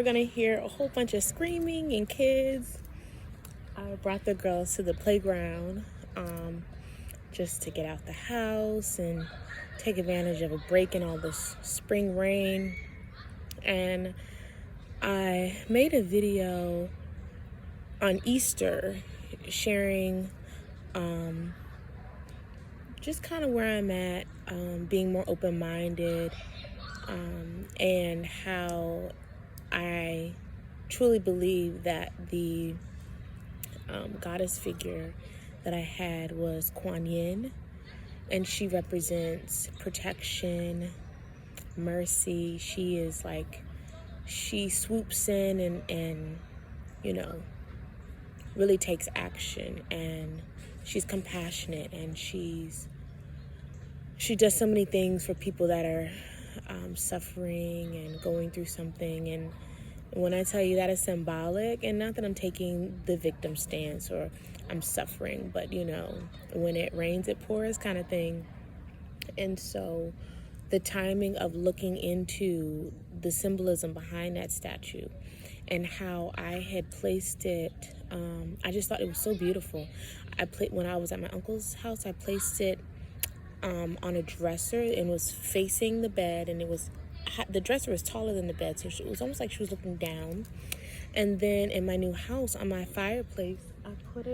We're gonna hear a whole bunch of screaming and kids. I brought the girls to the playground just to get out the house and take advantage of a break in all this spring rain. And I made a video on Easter sharing just kind of where I'm at, being more open-minded, and how I truly believe that the goddess figure that I had was Kuan Yin, and she represents protection, mercy. She is like, she swoops in and really takes action, and she's compassionate, and she does so many things for people that are suffering and going through something. And when I tell you that is symbolic, and not that I'm taking the victim stance or I'm suffering, but when it rains it pours kind of thing. And so the timing of looking into the symbolism behind that statue and how I had placed it, I just thought it was so beautiful. When I was at my uncle's house, I placed it on a dresser and was facing the bed, and the dresser was taller than the bed, so it was almost like she was looking down. And then in my new house, on my fireplace, I put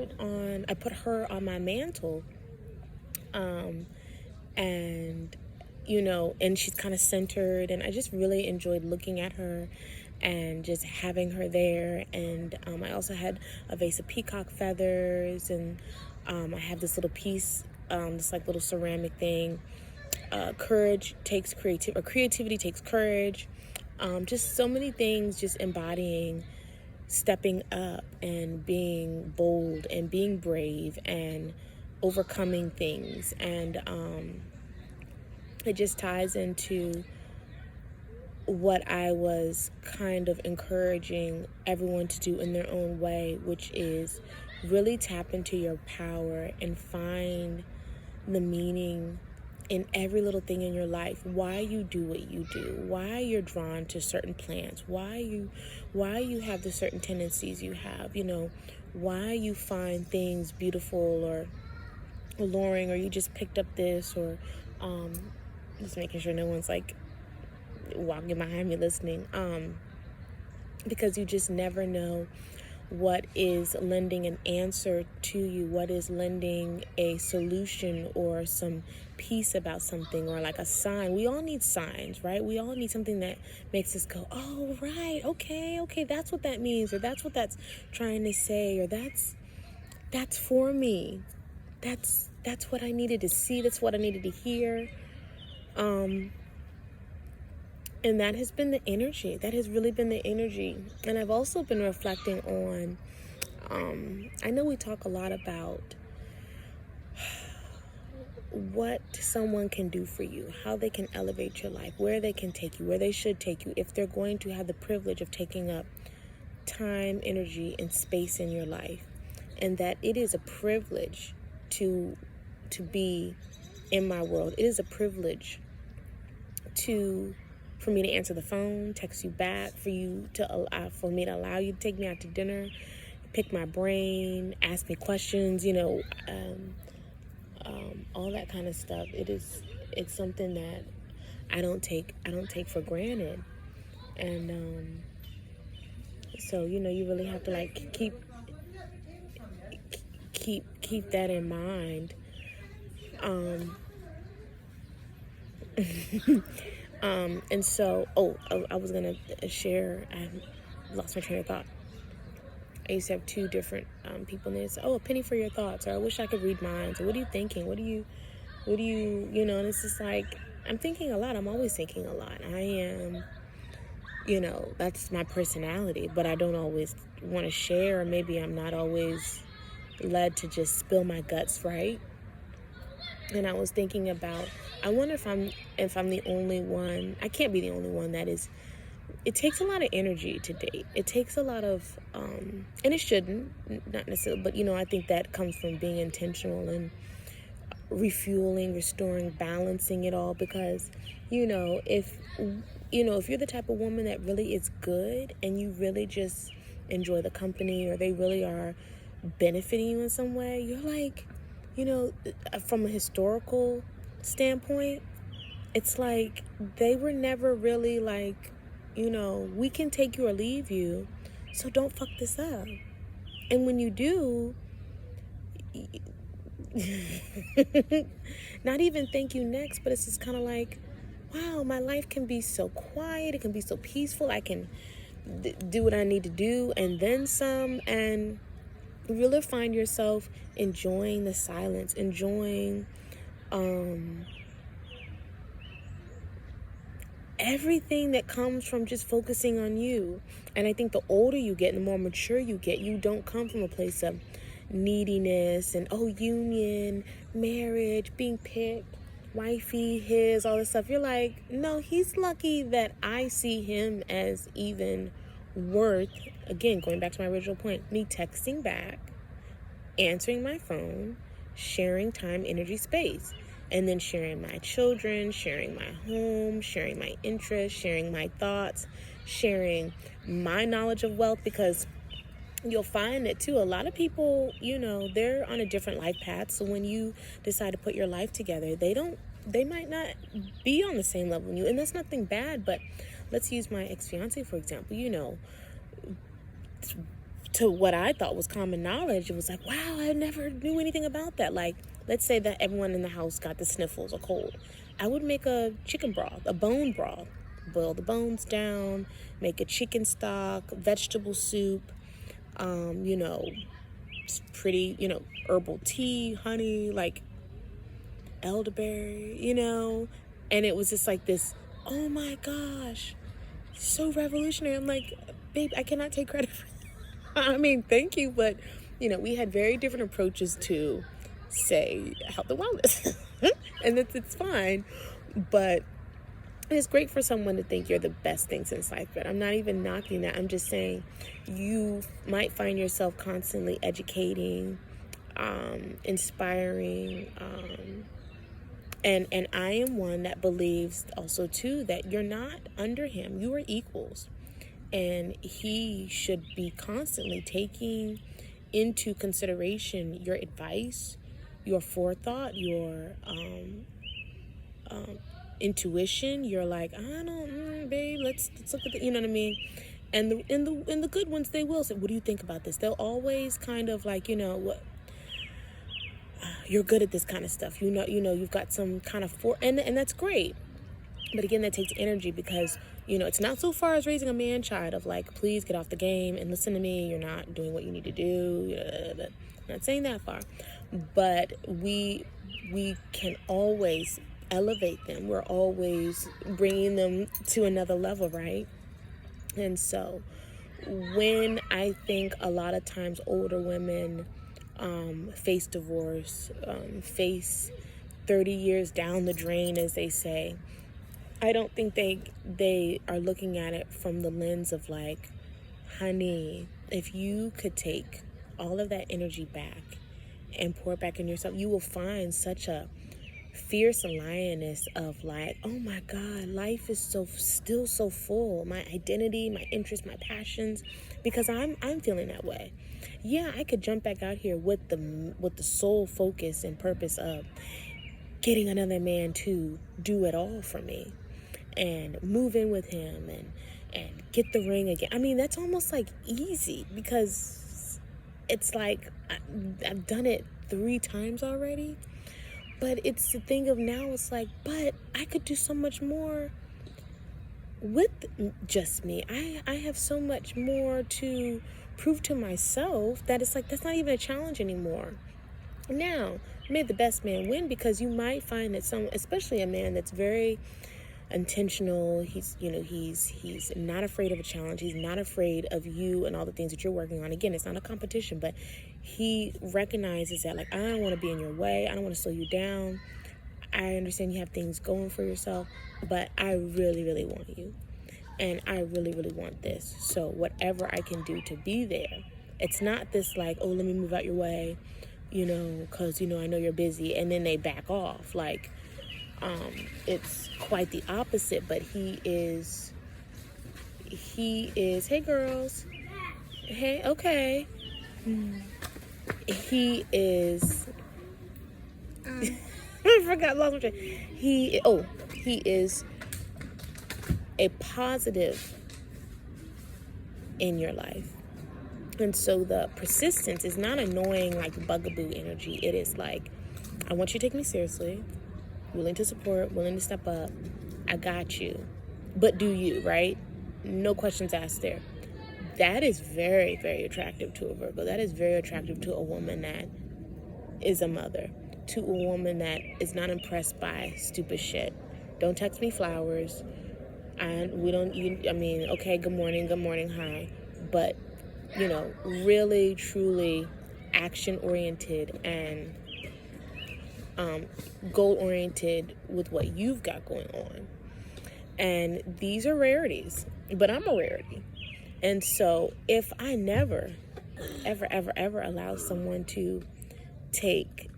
her on my mantle, and and she's kind of centered, and I just really enjoyed looking at her and just having her there. And I also had a vase of peacock feathers, and I have this little piece, this like little ceramic thing. Creativity takes courage. Just so many things, just embodying stepping up and being bold and being brave and overcoming things. And it just ties into what I was kind of encouraging everyone to do in their own way, which is really tap into your power and find the meaning in every little thing in your life. Why you do what you do, why you're drawn to certain plants, why you have the certain tendencies you have, why you find things beautiful or alluring, or you just picked up this, or just making sure no one's like walking behind me listening, because you just never know what is lending an answer to you, what is lending a solution or some piece about something, or like a sign. We all need signs, right? We all need something that makes us go, oh, right, okay, that's what that means, or that's what that's trying to say, or that's for me. That's what I needed to see, that's what I needed to hear. And that has been the energy. That has really been the energy. And I've also been reflecting on, I know we talk a lot about what someone can do for you, how they can elevate your life, where they can take you, where they should take you, if they're going to have the privilege of taking up time, energy, and space in your life. And that it is a privilege to be in my world. It is a privilege for me to answer the phone, text you back, for me to allow you to take me out to dinner, pick my brain, ask me questions, all that kind of stuff. It's something that I don't take for granted. And so you really have to like keep that in mind. And so, I was gonna share. I lost my train of thought. I used to have two different people, and they say, "Oh, a penny for your thoughts," or "I wish I could read minds," or "What are you thinking? What do you, And it's just like, I'm thinking a lot. I'm always thinking a lot. I am, that's my personality. But I don't always want to share, or maybe I'm not always led to just spill my guts, right? And I was thinking about, I wonder if I'm the only one. I can't be the only one that is. It takes a lot of energy to date. It takes a lot of, and it shouldn't, not necessarily, but I think that comes from being intentional and refueling, restoring, balancing it all. Because if if you're the type of woman that really is good and you really just enjoy the company, or they really are benefiting you in some way, you're like, from a historical standpoint, it's like they were never really like, we can take you or leave you, so don't fuck this up. And when you do, not even thank you next, but it's just kind of like, wow, my life can be so quiet, it can be so peaceful, I can do what I need to do and then some, and really find yourself enjoying the silence, enjoying everything that comes from just focusing on you. And I think the older you get and the more mature you get, you don't come from a place of neediness and union, marriage, being picked, wifey, his, all this stuff. You're like, no, he's lucky that I see him as even worth, again, going back to my original point, me texting back, answering my phone, sharing time, energy, space, and then sharing my children, sharing my home, sharing my interests, sharing my thoughts, sharing my knowledge of wealth, because you'll find that too, a lot of people, they're on a different life path. So when you decide to put your life together, they might not be on the same level as you. And that's nothing bad, but let's use my ex-fiance, for example. To what I thought was common knowledge, it was like, wow, I never knew anything about that. Like, let's say that everyone in the house got the sniffles or cold. I would make a chicken broth, a bone broth, boil the bones down, make a chicken stock, vegetable soup, pretty, herbal tea, honey, like elderberry, and it was just like this, oh my gosh, so revolutionary. I'm like, babe, I cannot take credit for I mean, thank you, but, we had very different approaches to, say, health and wellness. And it's fine, but it's great for someone to think you're the best thing since life, but I'm not even knocking that. I'm just saying you might find yourself constantly educating, inspiring, and I am one that believes also, too, that you're not under him. You are equals. And he should be constantly taking into consideration your advice, your forethought, your intuition. You're like, I don't, babe, let's look at the, you know what I mean? And the good ones, they will say, what do you think about this? They'll always kind of like, what, you're good at this kind of stuff. You've got some kind of and that's great. But again, that takes energy, because it's not so far as raising a man child of like, please get off the game and listen to me. You're not doing what you need to do. I'm not saying that far, but we can always elevate them. We're always bringing them to another level, right? And so when I think a lot of times older women face divorce, face 30 years down the drain, as they say, I don't think they are looking at it from the lens of like, honey, if you could take all of that energy back and pour it back in yourself, you will find such a fierce lioness of like, oh my God, life is still so full. My identity, my interests, my passions, because I'm feeling that way. Yeah, I could jump back out here with the sole focus and purpose of getting another man to do it all for me and move in with him and get the ring again. I mean, that's almost like easy, because it's like I've done it 3 times already. But it's the thing of now, it's like, but I could do so much more with just me. I have so much more to prove to myself that it's like, that's not even a challenge anymore. Now, may the best man win, because you might find that especially a man that's very intentional, he's not afraid of a challenge, he's not afraid of you and all the things that you're working on. Again, it's not a competition, but he recognizes that, like, I don't want to be in your way, I don't want to slow you down, I understand you have things going for yourself, but I really, really want you, and I really, really want this, so whatever I can do to be there. It's not this like, oh, let me move out your way, because I know you're busy, and then they back off. Like, It's quite the opposite, but he is, hey girls, hey, okay. He is, I forgot, lost my train. He is a positive in your life. And so the persistence is not annoying, like bugaboo energy. It is like, I want you to take me seriously, willing to support, willing to step up. I got you. But do you, right? No questions asked there. That is very, very attractive to a Virgo. That is very attractive to a woman that is a mother, to a woman that is not impressed by stupid shit. Don't text me flowers. Okay, good morning, hi. But, really, truly action-oriented and goal-oriented with what you've got going on. And these are rarities, but I'm a rarity. And so if I never, ever allow someone to take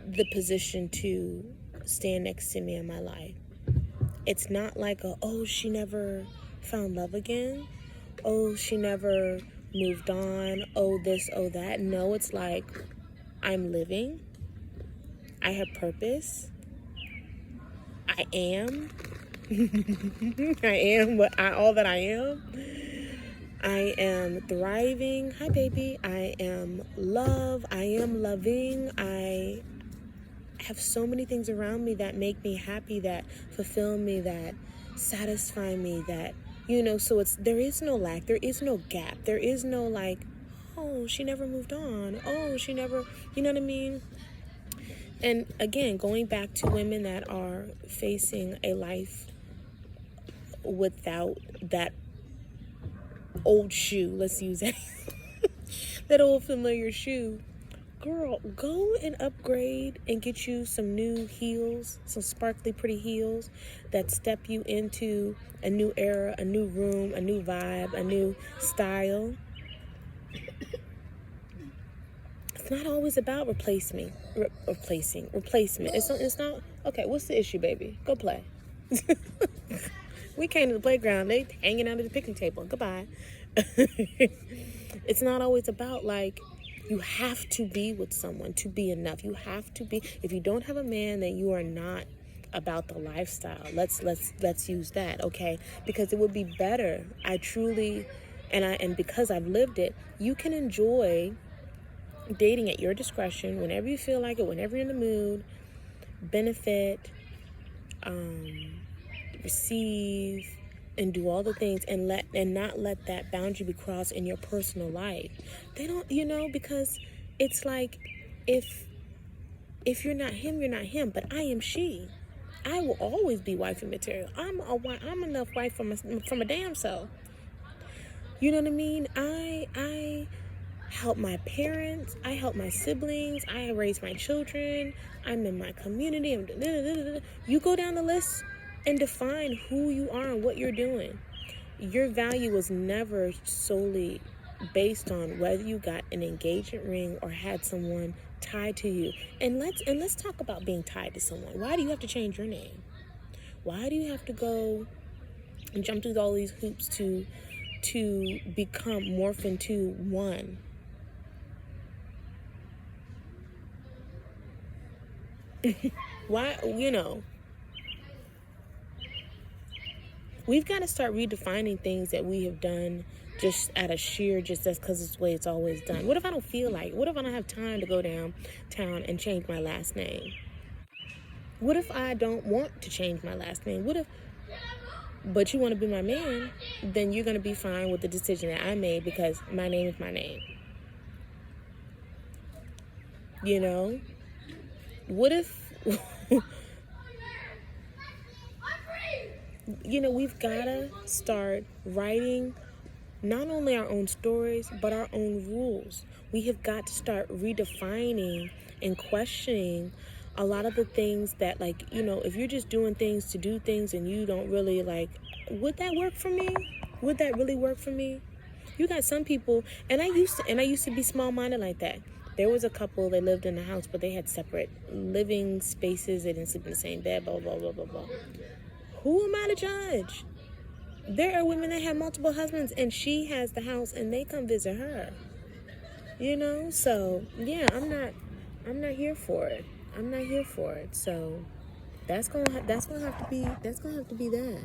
the position to stand next to me in my life, it's not like she never found love again. Oh, she never moved on. Oh, this, oh, that. No, it's like, I'm living. I have purpose. I am. I am all that I am. I am thriving. Hi, baby. I am love. I am loving. I have so many things around me that make me happy, that fulfill me, that satisfy me, that, so there is no lack. There is no gap. There is no like, oh, she never moved on. Oh, she never, you know what I mean? And again, going back to women that are facing a life without that old shoe, let's use that, that old familiar shoe. Girl, go and upgrade and get you some new heels, some sparkly, pretty heels that step you into a new era, a new room, a new vibe, a new style. It's not always about replacing. It's not, okay, what's the issue, baby? Go play. We came to the playground, they hanging out at the picnic table. Goodbye. It's not always about like, you have to be with someone to be enough. You have to be. If you don't have a man, then you are not about the lifestyle. Let's use that, okay? Because it would be better. I truly, and because I've lived it, you can enjoy dating at your discretion whenever you feel like it, whenever you're in the mood, benefit, receive, and do all the things, and not let that boundary be crossed in your personal life. They don't, because it's like, if you're not him, you're not him, but I am she. I will always be wifey material. I'm enough wife from a damn self. You know what I mean? I help my parents, I help my siblings, I raise my children, I'm in my community, You go down the list and define who you are and what you're doing. Your value was never solely based on whether you got an engagement ring or had someone tied to you. And let's talk about being tied to someone. Why do you have to change your name? Why do you have to go and jump through all these hoops to morph into one? Why, we've got to start redefining things that we have done just out of sheer, just that's because it's the way it's always done. What if I don't feel like? What if I don't have time to go downtown and change my last name? What if I don't want to change my last name? But you want to be my man, then you're going to be fine with the decision that I made because my name is my name. What if... we've got to start writing not only our own stories, but our own rules. We have got to start redefining and questioning a lot of the things that, like, if you're just doing things to do things and you don't really, like, would that work for me? Would that really work for me? You got some people, and I used to be small-minded like that. There was a couple that lived in the house, but they had separate living spaces. They didn't sleep in the same bed, blah, blah, blah, blah, blah. Who am I to judge? There are women that have multiple husbands, and she has the house, and they come visit her. You know? So, yeah, I'm not here for it. I'm not here for it. So, that's gonna have to be that. That's gonna have to be that.